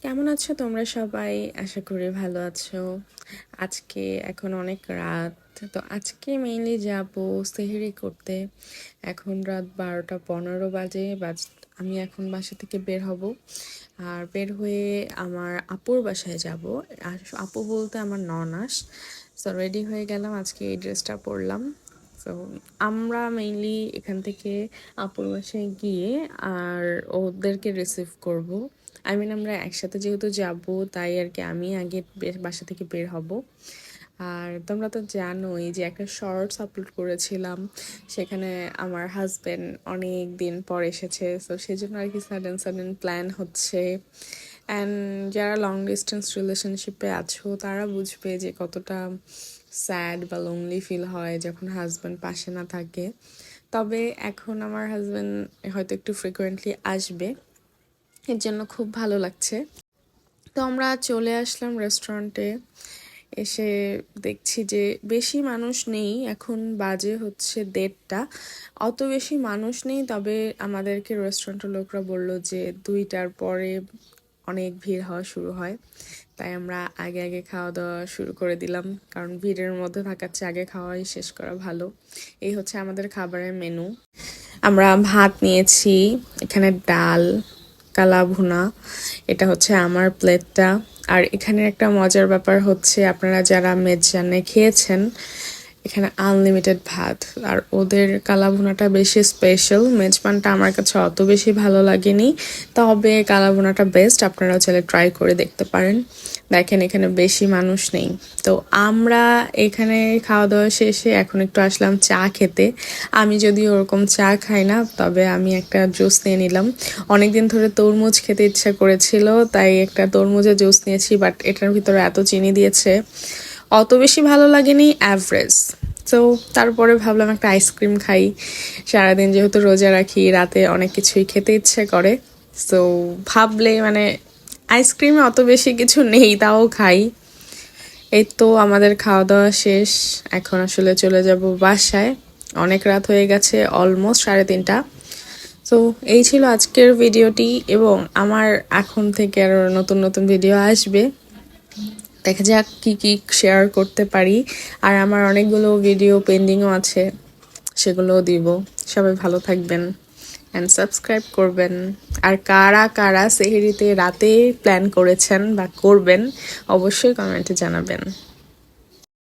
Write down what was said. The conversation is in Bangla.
কেমন আছো তোমরা সবাই? আশা করি ভালো আছো। আজকে এখন অনেক রাত, তো আজকে মেইনলি যাব সেহরি করতে। এখন রাত 12টা 15 বাজে। আমি এখন বাসা থেকে বের হব, আর বের হয়ে আমার আপুর বাসায় যাব। আর আপু বলতে আমার ননাস। সো রেডি হয়ে গেলাম, আজকে এই ড্রেসটা পরলাম। তো আমরা মেইনলি এখান থেকে আপুর বাসায় গিয়ে আর ওদেরকে রিসিভ করব। আমরা একসাথে যেহেতু যাব, তাই আর কি আমি আগে বাসা থেকে বের হব। আর তোমরা তো জানোই যে একটা শর্টস আপলোড করেছিলাম, সেখানে আমার হাজবেন্ড অনেক দিন পর এসেছে। তো সেজন্য আর কি সাডেন সাডেন প্ল্যান হচ্ছে। অ্যান্ড যারা লং ডিস্টেন্স রিলেশনশিপে আছো তারা বুঝবে যে কতটা স্যাড বা লোনলি ফিল হয় যখন হাজব্যান্ড পাশে না থাকে। তবে এখন আমার হাজব্যান্ড হয়তো একটু ফ্রিকোয়েন্টলি আসবে, এর জন্য খুব ভালো লাগছে। তো আমরা চলে আসলাম রেস্টুরেন্টে। এসে দেখছি যে বেশি মানুষ নেই, এখন বাজে হচ্ছে 1:30। অত বেশি মানুষ নেই, তবে আমাদেরকে রেস্টুরেন্টের লোকরা বলল যে 2টার পরে অনেক ভিড় হওয়া শুরু হয়। তাই আমরা আগে আগে খাওয়া দাওয়া শুরু করে দিলাম, কারণ ভিড়ের মধ্যে থাকার চেয়ে আগে খাওয়াই শেষ করা ভালো। এই হচ্ছে আমাদের খাবারের মেনু। আমরা ভাত নিয়েছি, এখানে ডাল, কালা ভুনা, এটা হচ্ছে আমার প্লেটটা। আর এখানে একটা মজার ব্যাপার হচ্ছে, আপনারা যারা মেজবানে খেয়েছেন, এখানে আনলিমিটেড ভাত। আর ওদের কালা ভুনাটা বেশি স্পেশাল, মেজবানটা আমার কাছে অত বেশি ভালো লাগেনি, তবে কালা ভুনাটা বেস্ট। আপনারাও চাইলে ট্রাই করে দেখতে পারেন। দেখেন এখানে বেশি মানুষ নেই। তো আমরা এখানে খাওয়া দাওয়া শেষে এখন একটু আসলাম চা খেতে। আমি যদিও ওরকম চা খাই না, তবে আমি একটা জুস নিয়ে নিলাম। অনেকদিন ধরে তরমুজ খেতে ইচ্ছা করেছিল, তাই একটা তরমুজের জুস নিয়েছি। বাট এটার ভিতরে এত চিনি দিয়েছে, অত বেশি ভালো লাগেনি, অ্যাভারেজ। তো তারপরে ভাবলাম একটা আইসক্রিম খাই। সারাদিন যেহেতু রোজা রাখি, রাতে অনেক কিছুই খেতে ইচ্ছে করে। তো ভাবলে আইসক্রিমে অত বেশি কিছু নেই, তাও খাই। এই তো আমাদের খাওয়া দাওয়া শেষ, এখন আসলে চলে যাব বাসায়। অনেক রাত হয়ে গেছে, অলমোস্ট 3:30। তো এই ছিল আজকের ভিডিওটি, এবং আমার এখন থেকে আরো নতুন নতুন ভিডিও আসবে। দেখা যাক কি কি শেয়ার করতে পারি। আর আমার অনেকগুলো ভিডিও পেন্ডিংও আছে, সেগুলোও দিব। সবাই ভালো থাকবেন অ্যান্ড সাবস্ক্রাইব করবেন। আর কারা কারা সেহরিতে রাতে প্ল্যান করেছেন বা করবেন, অবশ্যই কমেন্টে জানাবেন।